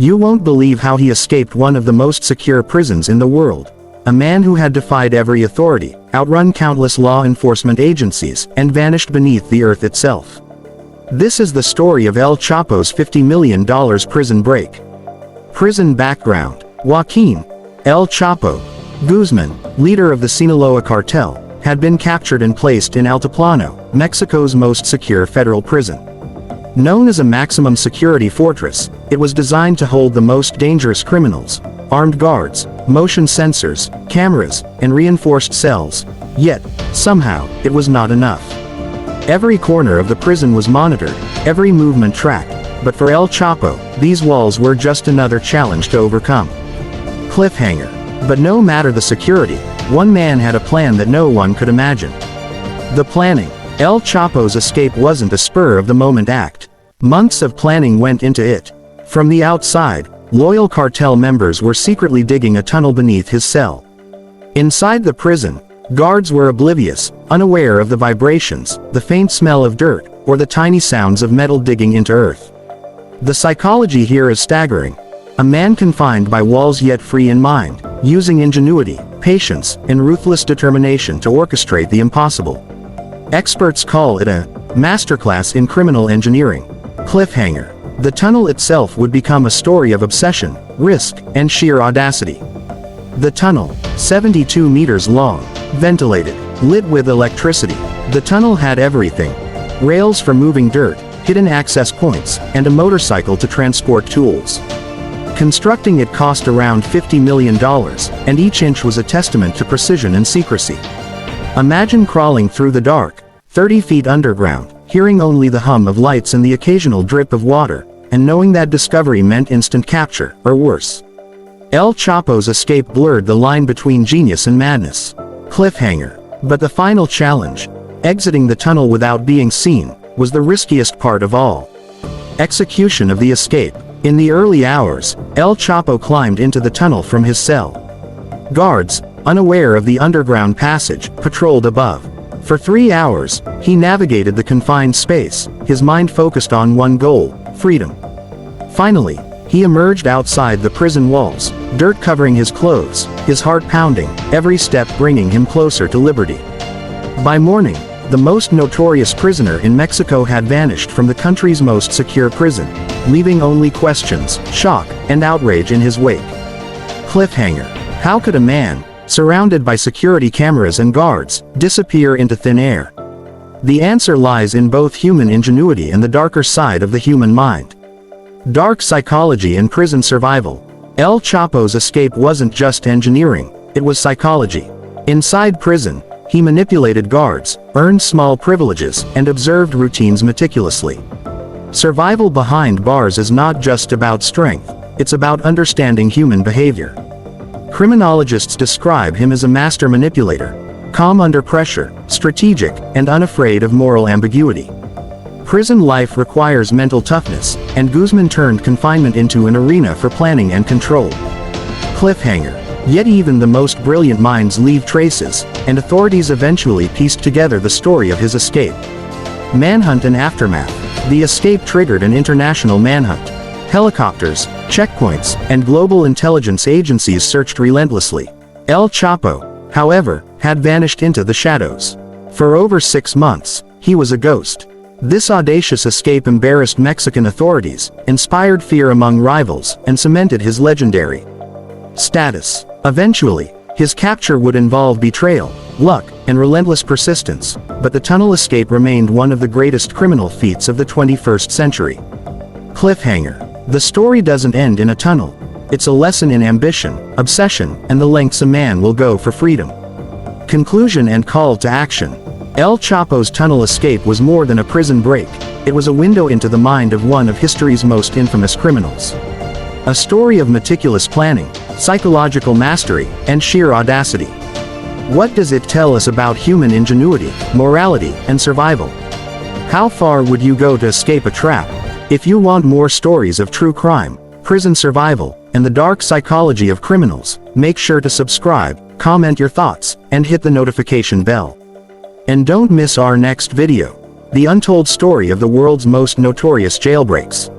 You won't believe how he escaped one of the most secure prisons in the world. A man who had defied every authority, outrun countless law enforcement agencies, and vanished beneath the earth itself. This is the story of El Chapo's $50 million prison break. Prison background. Joaquín El Chapo Guzmán, leader of the Sinaloa cartel, had been captured and placed in Altiplano, Mexico's most secure federal prison. Known as a maximum security fortress, it was designed to hold the most dangerous criminals, armed guards, motion sensors, cameras, and reinforced cells. Yet, somehow, it was not enough. Every corner of the prison was monitored, every movement tracked, but for El Chapo, these walls were just another challenge to overcome. Cliffhanger. But no matter the security, one man had a plan that no one could imagine. The planning. El Chapo's escape wasn't a spur-of-the-moment act. Months of planning went into it. From the outside, loyal cartel members were secretly digging a tunnel beneath his cell. Inside the prison, guards were oblivious, unaware of the vibrations, the faint smell of dirt, or the tiny sounds of metal digging into earth. The psychology here is staggering. A man confined by walls yet free in mind, using ingenuity, patience, and ruthless determination to orchestrate the impossible. Experts call it a masterclass in criminal engineering. Cliffhanger. The tunnel itself would become a story of obsession, risk, and sheer audacity. The tunnel, 72 meters long, ventilated, lit with electricity. The tunnel had everything: rails for moving dirt, hidden access points, and a motorcycle to transport tools. Constructing it cost around $50 million, and each inch was a testament to precision and secrecy. Imagine crawling through the dark, 30 feet underground, hearing only the hum of lights and the occasional drip of water, and knowing that discovery meant instant capture, or worse. El Chapo's escape blurred the line between genius and madness. Cliffhanger. But the final challenge, exiting the tunnel without being seen, was the riskiest part of all. Execution of the escape. In the early hours, El Chapo climbed into the tunnel from his cell. Guards, unaware of the underground passage, patrolled above. For 3 hours, he navigated the confined space, his mind focused on one goal: freedom. Finally, he emerged outside the prison walls, dirt covering his clothes, his heart pounding, every step bringing him closer to liberty. By morning, the most notorious prisoner in Mexico had vanished from the country's most secure prison, leaving only questions, shock, and outrage in his wake. Cliffhanger. How could a man, surrounded by security cameras and guards, disappear into thin air? The answer lies in both human ingenuity and the darker side of the human mind. Dark psychology and prison survival. El Chapo's escape wasn't just engineering, it was psychology. Inside prison, he manipulated guards, earned small privileges, and observed routines meticulously. Survival behind bars is not just about strength, it's about understanding human behavior. Criminologists describe him as a master manipulator, calm under pressure, strategic, and unafraid of moral ambiguity. Prison life requires mental toughness, and Guzmán turned confinement into an arena for planning and control. Cliffhanger. Yet even the most brilliant minds leave traces, and authorities eventually pieced together the story of his escape. Manhunt and aftermath. The escape triggered an international manhunt. Helicopters, checkpoints, and global intelligence agencies searched relentlessly. El Chapo, however, had vanished into the shadows. For over 6 months, he was a ghost. This audacious escape embarrassed Mexican authorities, inspired fear among rivals, and cemented his legendary status. Eventually, his capture would involve betrayal, luck, and relentless persistence, but the tunnel escape remained one of the greatest criminal feats of the 21st century. Cliffhanger. The story doesn't end in a tunnel. It's a lesson in ambition, obsession, and the lengths a man will go for freedom. Conclusion and call to action. El Chapo's tunnel escape was more than a prison break. It was a window into the mind of one of history's most infamous criminals. A story of meticulous planning, psychological mastery, and sheer audacity. What does it tell us about human ingenuity, morality, and survival? How far would you go to escape a trap? If you want more stories of true crime, prison survival, and the dark psychology of criminals, make sure to subscribe, comment your thoughts, and hit the notification bell. And don't miss our next video, the untold story of the world's most notorious jailbreaks.